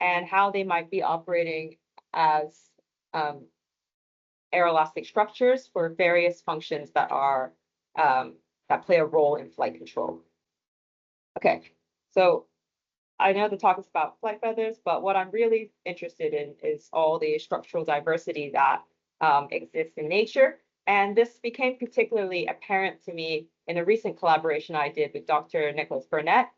and how they might be operating as aeroelastic structures for various functions that are that play a role in flight control. Okay, so I know the talk is about flight feathers, but what I'm really interested in is all the structural diversity that exists in nature. And this became particularly apparent to me in a recent collaboration I did with Dr. Nicholas Burnett,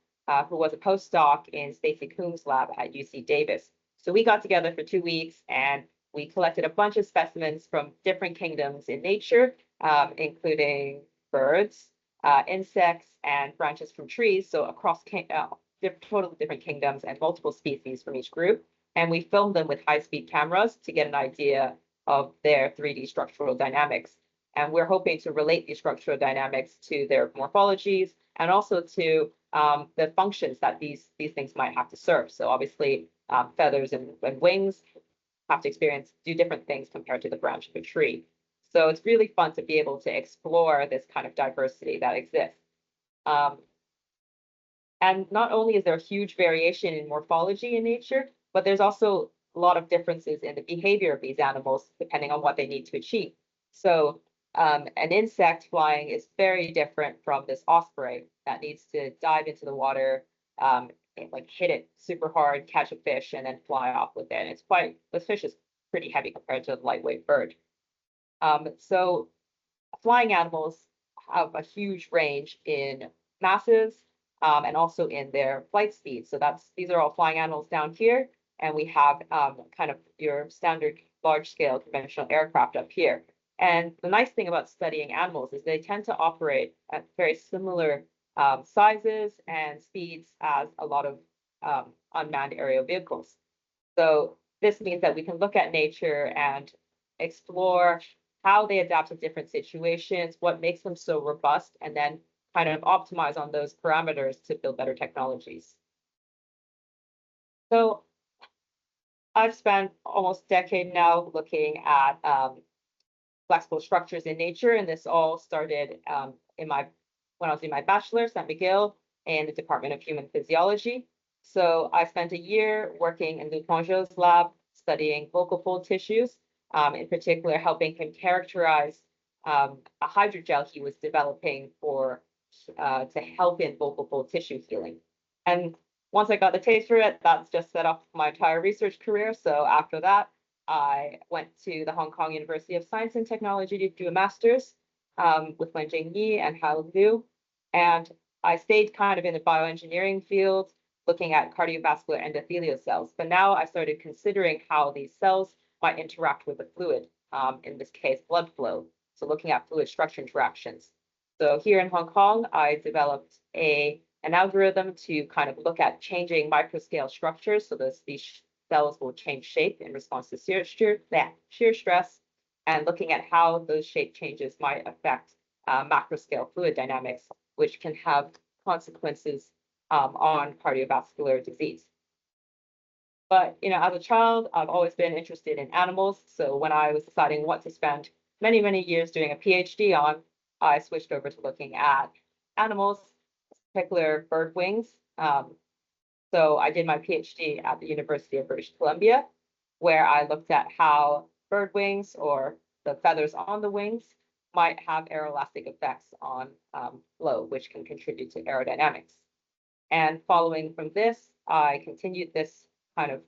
who was a postdoc in Stacey Coombs' lab at UC Davis. So we got together for 2 weeks and we collected a bunch of specimens from different kingdoms in nature, including birds, insects, and branches from trees. So across totally different kingdoms and multiple species from each group. And we filmed them with high-speed cameras to get an idea of their 3D structural dynamics. And we're hoping to relate these structural dynamics to their morphologies and also to the functions that these things might have to serve. So obviously, feathers and wings have to do different things compared to the branch of a tree. So it's really fun to be able to explore this kind of diversity that exists. And not only is there a huge variation in morphology in nature, but there's also a lot of differences in the behavior of these animals, depending on what they need to achieve. So an insect flying is very different from this osprey that needs to dive into the water, like hit it super hard, catch a fish, and then fly off with it. And the fish is pretty heavy compared to a lightweight bird. So flying animals have a huge range in masses and also in their flight speed. So these are all flying animals down here, and we have kind of your standard large-scale conventional aircraft up here. And the nice thing about studying animals is they tend to operate at very similar sizes and speeds as a lot of unmanned aerial vehicles. So this means that we can look at nature and explore how they adapt to different situations, what makes them so robust, and then kind of optimize on those parameters to build better technologies. So I've spent almost a decade now looking at flexible structures in nature, and this all started when I was in my bachelor's at McGill in the Department of Human Physiology. So I spent a year working in Luc Mongeau's lab studying vocal fold tissues, in particular helping him characterize a hydrogel he was developing to help in vocal fold tissue healing. And once I got the taste for it, that's just set off my entire research career. So after that, I went to the Hong Kong University of Science and Technology to do a master's with Wenjing Yi and Hao Liu. And I stayed kind of in the bioengineering field, looking at cardiovascular endothelial cells. But now I started considering how these cells might interact with the fluid, in this case, blood flow. So looking at fluid structure interactions. So here in Hong Kong, I developed an algorithm to kind of look at changing microscale structures. So these cells will change shape in response to shear stress, and looking at how those shape changes might affect macroscale fluid dynamics, which can have consequences on cardiovascular disease. But as a child, I've always been interested in animals. So when I was deciding what to spend many, many years doing a PhD on, I switched over to looking at animals, in particular bird wings. So I did my PhD at the University of British Columbia, where I looked at how bird wings, or the feathers on the wings, might have aeroelastic effects on flow, which can contribute to aerodynamics. And following from this, I continued this kind of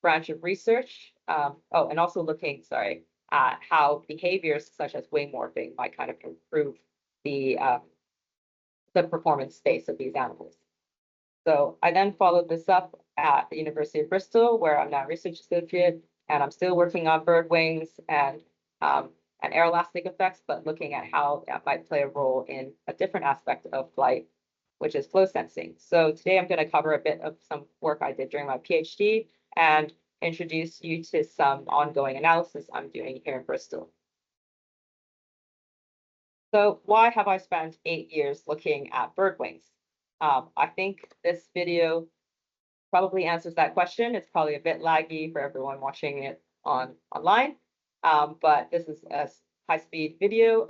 branch of research. And also looking, at how behaviors such as wing morphing might kind of improve the performance space of these animals. So I then followed this up at the University of Bristol, where I'm now a research associate, and I'm still working on bird wings and aeroelastic effects, but looking at how that might play a role in a different aspect of flight, which is flow sensing. So today I'm going to cover a bit of some work I did during my PhD and introduce you to some ongoing analysis I'm doing here in Bristol. So why have I spent 8 years looking at bird wings? I think this video probably answers that question. It's probably a bit laggy for everyone watching it online, but this is a high-speed video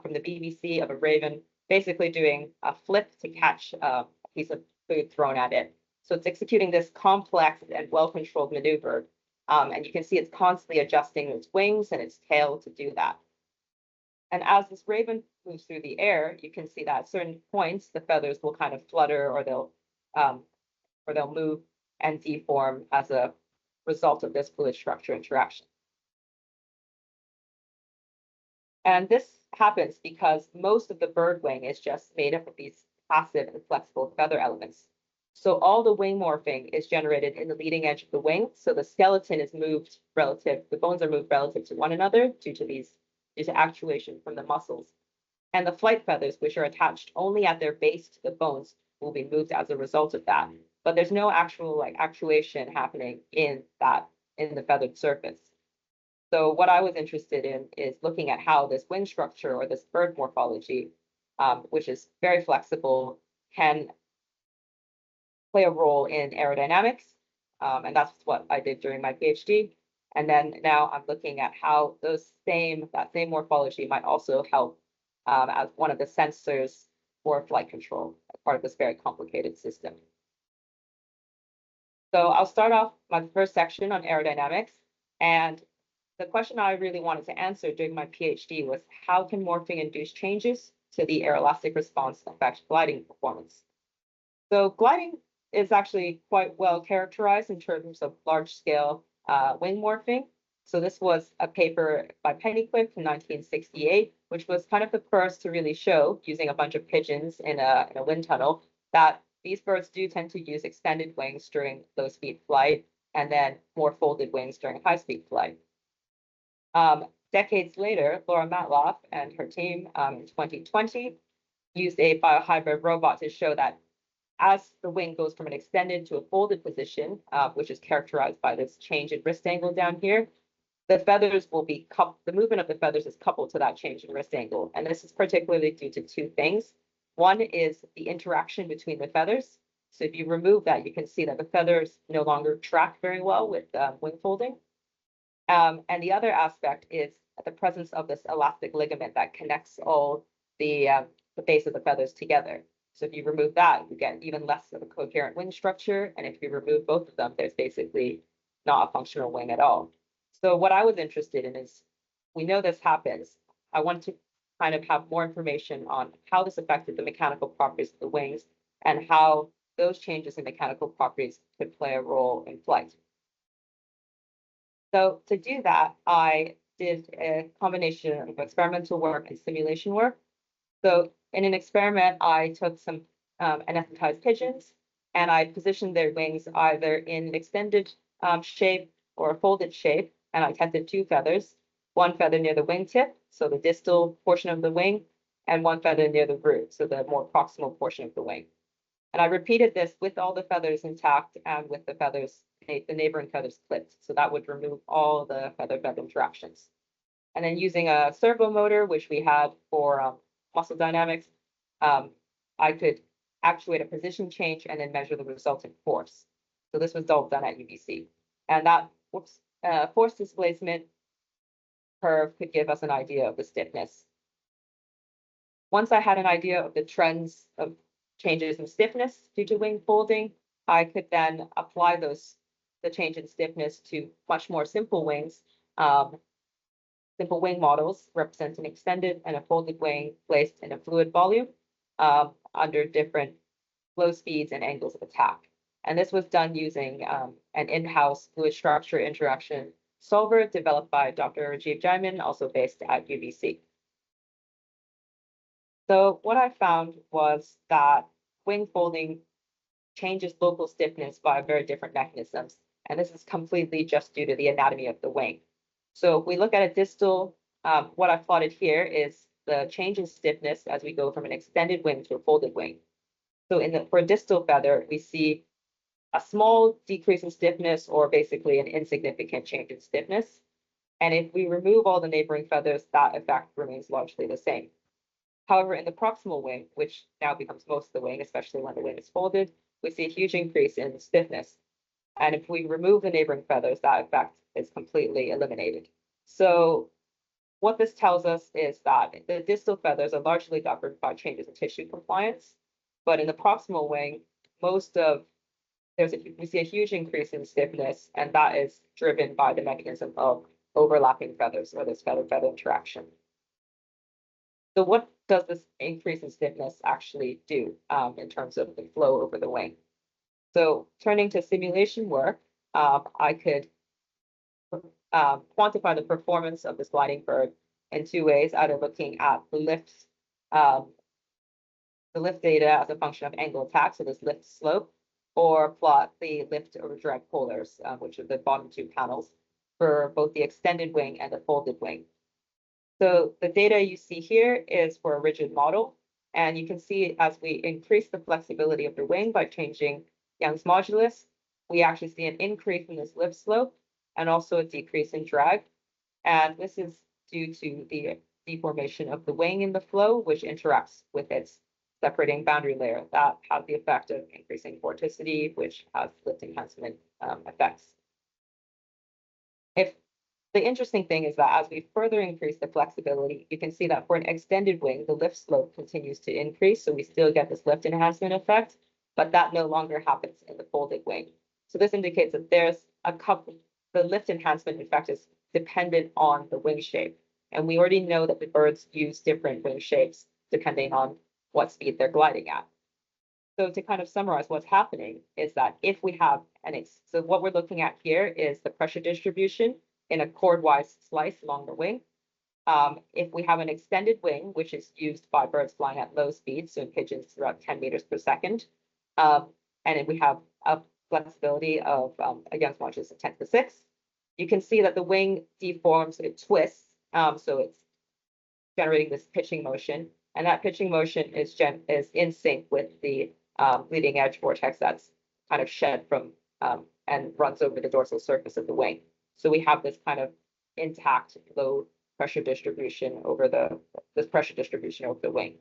from the BBC of a raven basically doing a flip to catch a piece of food thrown at it. So it's executing this complex and well-controlled maneuver. And you can see it's constantly adjusting its wings and its tail to do that. And as this raven moves through the air, you can see that at certain points, the feathers will kind of flutter or they'll move and deform as a result of this fluid structure interaction. And this happens because most of the bird wing is just made up of these passive and flexible feather elements. So all the wing morphing is generated in the leading edge of the wing. So the skeleton is moved the bones are moved relative to one another due to actuation from the muscles. And the flight feathers, which are attached only at their base to the bones, will be moved as a result of that. But there's no actual actuation happening in the feathered surface. So what I was interested in is looking at how this wing structure or this bird morphology, which is very flexible, can play a role in aerodynamics. And that's what I did during my PhD. And then now I'm looking at how that same morphology might also help as one of the sensors for flight control as part of this very complicated system. So I'll start off my first section on aerodynamics. And the question I really wanted to answer during my PhD was how can morphing induce changes to the aeroelastic response affect gliding performance? So gliding is actually quite well characterized in terms of large-scale wing morphing. So this was a paper by Pennyquick in 1968, which was kind of the first to really show, using a bunch of pigeons in a wind tunnel, that these birds do tend to use extended wings during low-speed flight and then more folded wings during high-speed flight. Decades later, Laura Matloff and her team in 2020 used a biohybrid robot to show that as the wing goes from an extended to a folded position, which is characterized by this change in wrist angle down here, the feathers will be the movement of the feathers is coupled to that change in wrist angle. And this is particularly due to two things. One is the interaction between the feathers. So if you remove that, you can see that the feathers no longer track very well with wing folding. And the other aspect is the presence of this elastic ligament that connects all the base of the feathers together. So if you remove that, you get even less of a coherent wing structure. And if you remove both of them, there's basically not a functional wing at all. So what I was interested in is, we know this happens. I want to kind of have more information on how this affected the mechanical properties of the wings and how those changes in mechanical properties could play a role in flight. So to do that, I did a combination of experimental work and simulation work. So in an experiment, I took some anesthetized pigeons and I positioned their wings either in an extended shape or a folded shape. And I tested two feathers, one feather near the wingtip, so the distal portion of the wing, and one feather near the root, so the more proximal portion of the wing. And I repeated this with all the feathers intact and with the neighboring feathers clipped. So that would remove all the feather-feather interactions. And then using a servo motor, which we had for muscle dynamics, I could actuate a position change and then measure the resultant force. So this was all done at UBC. And that force displacement curve could give us an idea of the stiffness. Once I had an idea of the trends of changes in stiffness due to wing folding, I could then apply the change in stiffness to much more simple wings. Simple wing models represent an extended and a folded wing placed in a fluid volume under different flow speeds and angles of attack. And this was done using an in-house fluid structure interaction solver developed by Dr. Jasmin, also based at UBC. So what I found was that wing folding changes local stiffness by very different mechanisms. And this is completely just due to the anatomy of the wing. So if we look at a distal, what I've plotted here is the change in stiffness as we go from an extended wing to a folded wing. So for a distal feather, we see a small decrease in stiffness or basically an insignificant change in stiffness. And if we remove all the neighboring feathers, that effect remains largely the same. However, in the proximal wing, which now becomes most of the wing, especially when the wing is folded, we see a huge increase in stiffness. And if we remove the neighboring feathers, that effect is completely eliminated. So what this tells us is that the distal feathers are largely governed by changes in tissue compliance, but in the proximal wing, most of we see a huge increase in stiffness, and that is driven by the mechanism of overlapping feathers, or this feather-feather interaction. So what does this increase in stiffness actually do in terms of the flow over the wing? So turning to simulation work, I could quantify the performance of this gliding bird in two ways, either looking at the lift data as a function of angle of attack, so this lift slope, or plot the lift over drag polars, which are the bottom two panels, for both the extended wing and the folded wing. So the data you see here is for a rigid model, and you can see as we increase the flexibility of the wing by changing Young's modulus, we actually see an increase in this lift slope and also a decrease in drag. And this is due to the deformation of the wing in the flow, which interacts with its separating boundary layer. That has the effect of increasing vorticity, which has lift enhancement effects. The interesting thing is that as we further increase the flexibility, you can see that for an extended wing, the lift slope continues to increase. So we still get this lift enhancement effect, but that no longer happens in the folded wing. So this indicates that there's the lift enhancement effect is dependent on the wing shape. And we already know that the birds use different wing shapes depending on what speed they're gliding at. So to kind of summarize what's happening is that if we have so what we're looking at here is the pressure distribution in a chordwise slice along the wing. If we have an extended wing, which is used by birds flying at low speeds, so in pigeons around 10 meters per second, and if we have a flexibility of a Young's modulus of 10 to the 6, you can see that the wing deforms, it twists, so it's generating this pitching motion, and that pitching motion is in sync with the leading edge vortex that's kind of shed from and runs over the dorsal surface of the wing. So we have this kind of intact low pressure distribution over the wing.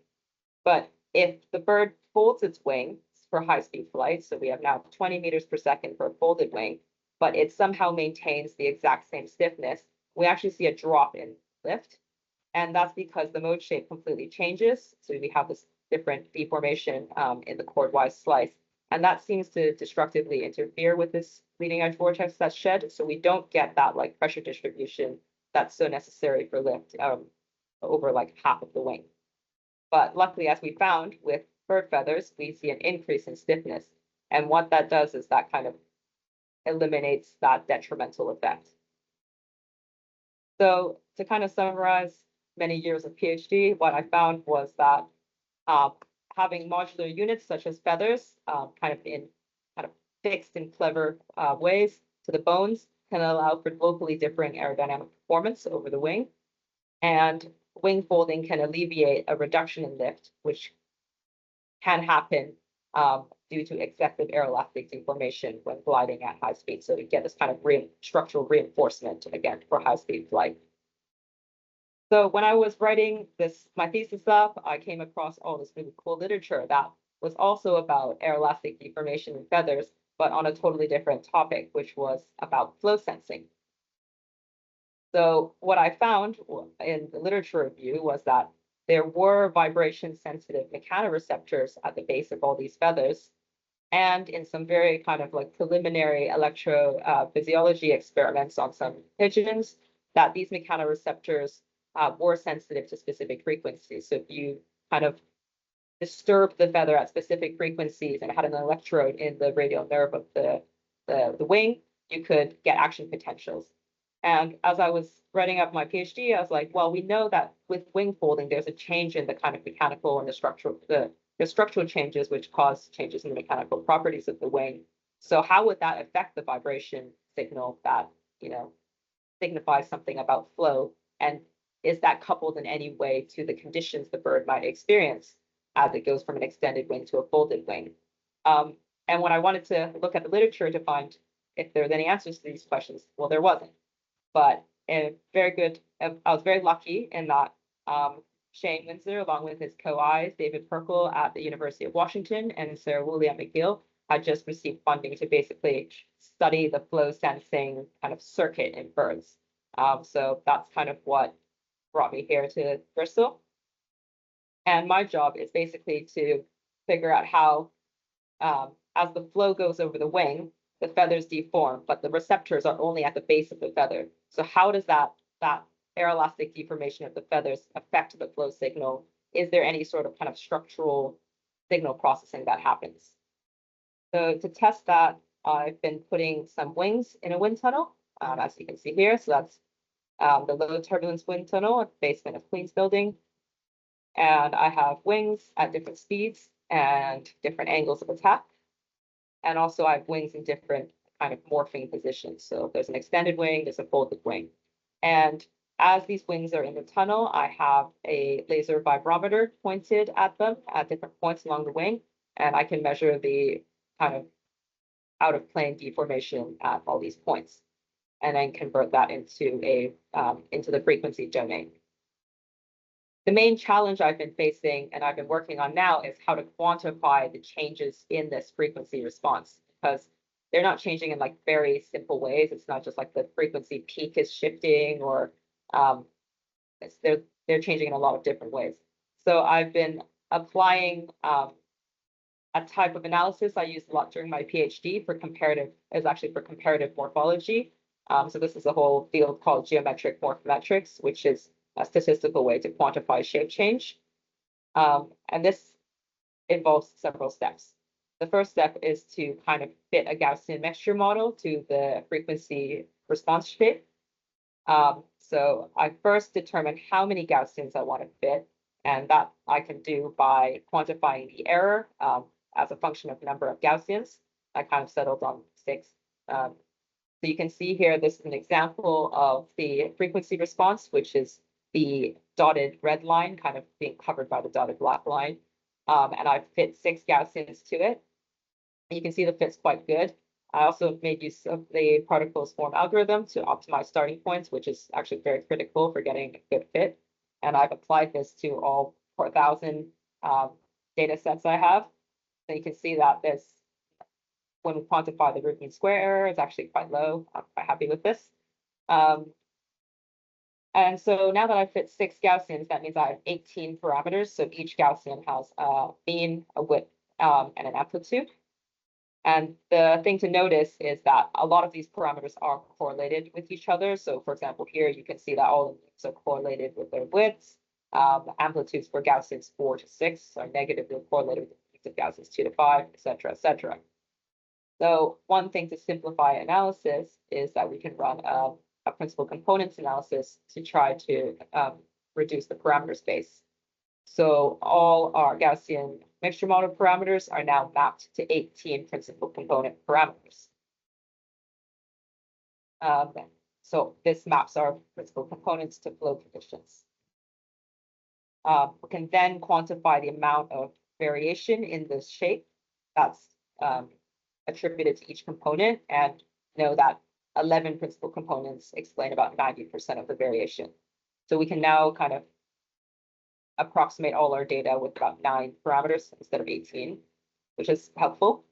But if the bird folds its wing for high-speed flight, so we have now 20 meters per second for a folded wing, but it somehow maintains the exact same stiffness, we actually see a drop in lift. And that's because the mode shape completely changes. So we have this different deformation in the chordwise slice. And that seems to destructively interfere with this leading edge vortex that's shed. So we don't get that like pressure distribution that's so necessary for lift over like half of the wing. But luckily, as we found with bird feathers, we see an increase in stiffness. And what that does is that kind of eliminates that detrimental effect. So to kind of summarize many years of PhD, what I found was that having modular units such as feathers, kind of fixed in clever ways to the bones, can allow for locally differing aerodynamic performance over the wing. And wing folding can alleviate a reduction in lift, which can happen due to excessive aeroelastic deformation when gliding at high speed. So we get this kind of structural reinforcement again for high speed flight. So when I was writing my thesis up, I came across all this really cool literature that was also about aeroelastic deformation in feathers, but on a totally different topic, which was about flow sensing. So what I found in the literature review was that there were vibration-sensitive mechanoreceptors at the base of all these feathers, and in some very kind of like preliminary electrophysiology experiments on some pigeons, that these mechanoreceptors were sensitive to specific frequencies. So if you kind of disturb the feather at specific frequencies and had an electrode in the radial nerve of the wing, you could get action potentials. And as I was writing up my PhD, I was like, well, we know that with wing folding, there's a change in the kind of mechanical and the structural changes which cause changes in the mechanical properties of the wing. So how would that affect the vibration signal that, signifies something about flow? And is that coupled in any way to the conditions the bird might experience as it goes from an extended wing to a folded wing? And when I wanted to look at the literature to find if there was any answers to these questions, well, there wasn't. But I was very lucky in that Shane Windsor, along with his co-Is, David Perkle at the University of Washington and Sir William McGill, had just received funding to basically study the flow sensing kind of circuit in birds. So that's kind of what brought me here to Bristol. And my job is basically to figure out how as the flow goes over the wing, the feathers deform, but the receptors are only at the base of the feather. So how does that aeroelastic deformation of the feathers affect the flow signal? Is there any sort of kind of structural signal processing that happens? So to test that, I've been putting some wings in a wind tunnel, as you can see here. So that's the low turbulence wind tunnel at the basement of Queen's Building. And I have wings at different speeds and different angles of attack. And also I have wings in different kind of morphing positions. So there's an extended wing, there's a folded wing. And as these wings are in the tunnel, I have a laser vibrometer pointed at them at different points along the wing. And I can measure the kind of out of plane deformation at all these points, and then convert that into the frequency domain. The main challenge I've been facing and I've been working on now is how to quantify the changes in this frequency response, because they're not changing in like very simple ways. It's not just like the frequency peak is shifting, or they're changing in a lot of different ways. So I've been applying a type of analysis I used a lot during my PhD for comparative morphology. So this is a whole field called geometric morphometrics, which is a statistical way to quantify shape change. And this involves several steps. The first step is to kind of fit a Gaussian mixture model to the frequency response shape. So I first determine how many Gaussians I want to fit, and that I can do by quantifying the error as a function of number of Gaussians. I kind of settled on 6. So you can see here, this is an example of the frequency response, which is the dotted red line kind of being covered by the dotted black line. And I've fit 6 Gaussians to it. You can see the fit's quite good. I also made use of the particles form algorithm to optimize starting points, which is actually very critical for getting a good fit. And I've applied this to all 4,000 data sets I have. So you can see that this, when we quantify the root mean square error, it's actually quite low. I'm quite happy with this. And so now that I've fit 6 Gaussians, that means I have 18 parameters. So each Gaussian has a mean, a width, and an amplitude. And the thing to notice is that a lot of these parameters are correlated with each other. So for example, here you can see that all of these are correlated with their widths. Amplitudes for Gaussians 4 to 6 are negatively correlated with Gaussians 2 to 5, et cetera, et cetera. So one thing to simplify analysis is that we can run a principal components analysis to try to reduce the parameter space. So all our Gaussian mixture model parameters are now mapped to 18 principal component parameters. So this maps our principal components to flow conditions. We can then quantify the amount of variation in this shape that's attributed to each component, and know that 11 principal components explain about 90% of the variation. So we can now kind of approximate all our data with about 9 parameters instead of 18, which is helpful.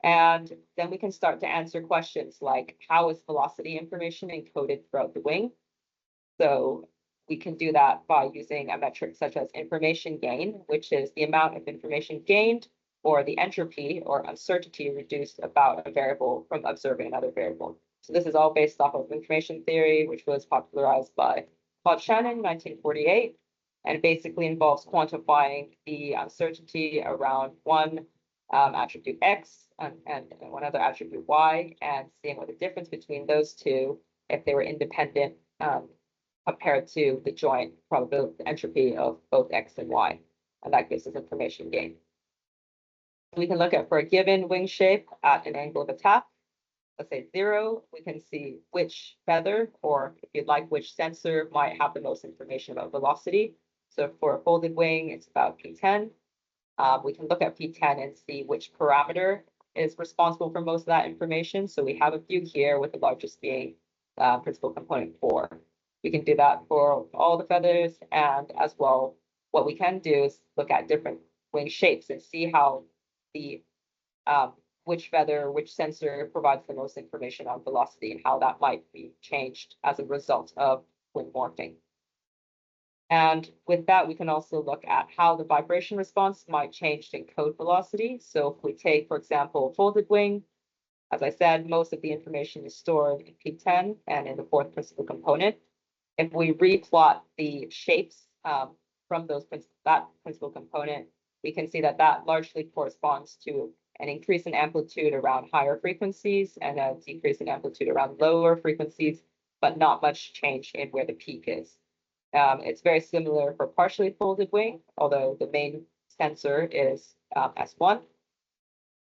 And then we can start to answer questions like, how is velocity information encoded throughout the wing? So we can do that by using a metric such as information gain, which is the amount of information gained or the entropy or uncertainty reduced about a variable from observing another variable. So this is all based off of information theory, which was popularized by Claude Shannon in 1948. And it basically involves quantifying the uncertainty around one attribute X and one other attribute Y, and seeing what the difference between those two, if they were independent, compared to the joint probability entropy of both X and Y. And that gives us information gain. We can look at, for a given wing shape at an angle of attack, let's say 0, we can see which feather, or if you'd like, which sensor might have the most information about velocity. So for a folded wing, it's about P10. We can look at P10 and see which parameter is responsible for most of that information. So we have a few here, with the largest being principal component 4. We can do that for all the feathers, and as well, what we can do is look at different wing shapes and see how the which feather, which sensor provides the most information on velocity, and how that might be changed as a result of wing morphing. And with that, we can also look at how the vibration response might change to encode velocity. So if we take, for example, folded wing, as I said, most of the information is stored in P10 and in the fourth principal component. If we replot the shapes from that principal component, we can see that that largely corresponds to an increase in amplitude around higher frequencies and a decrease in amplitude around lower frequencies, but not much change in where the peak is. It's very similar for partially folded wing, although the main sensor is S1.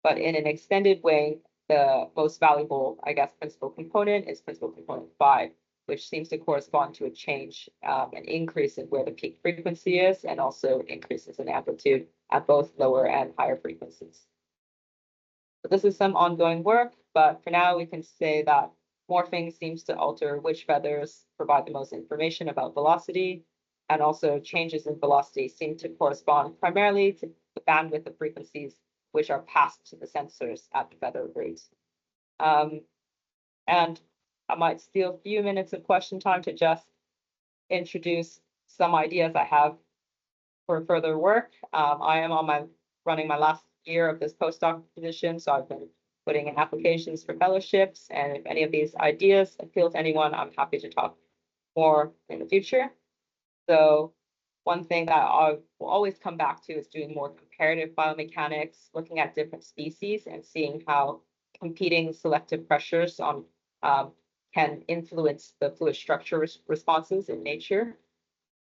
But in an extended wing, the most valuable, I guess, principal component is principal component 5, which seems to correspond to a change, an increase in where the peak frequency is, and also increases in amplitude at both lower and higher frequencies. So this is some ongoing work, but for now we can say that morphing seems to alter which feathers provide the most information about velocity, and also changes in velocity seem to correspond primarily to the bandwidth of frequencies which are passed to the sensors at the feather root. And I might steal a few minutes of question time to just introduce some ideas I have for further work. I am running my last year of this postdoc position, so I've been putting in applications for fellowships, and if any of these ideas appeal to anyone, I'm happy to talk more in the future. So one thing that I will always come back to is doing more comparative biomechanics, looking at different species and seeing how competing selective pressures on can influence the fluid structure responses in nature.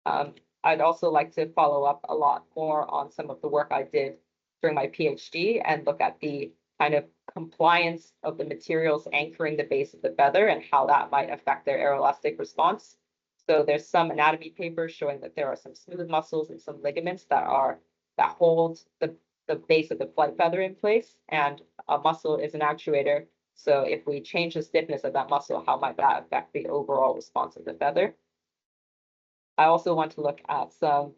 I'd also like to follow up a lot more on some of the work I did during my PhD and look at the kind of compliance of the materials anchoring the base of the feather and how that might affect their aeroelastic response. So there's some anatomy papers showing that there are some smooth muscles and some ligaments that hold the base of the flight feather in place, and a muscle is an actuator. So if we change the stiffness of that muscle, how might that affect the overall response of the feather? I also want to look at some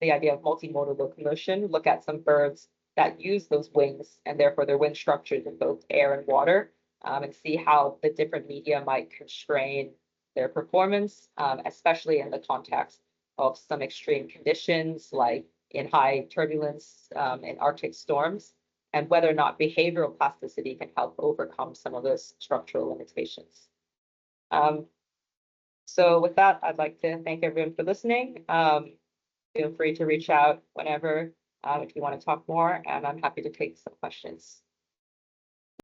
the idea of multimodal locomotion, look at some birds that use those wings and therefore their wing structures in both air and water, and see how the different media might constrain their performance, especially in the context of some extreme conditions like in high turbulence in Arctic storms, and whether or not behavioral plasticity can help overcome some of those structural limitations. So with that, I'd like to thank everyone for listening. Feel free to reach out whenever if you want to talk more, and I'm happy to take some questions.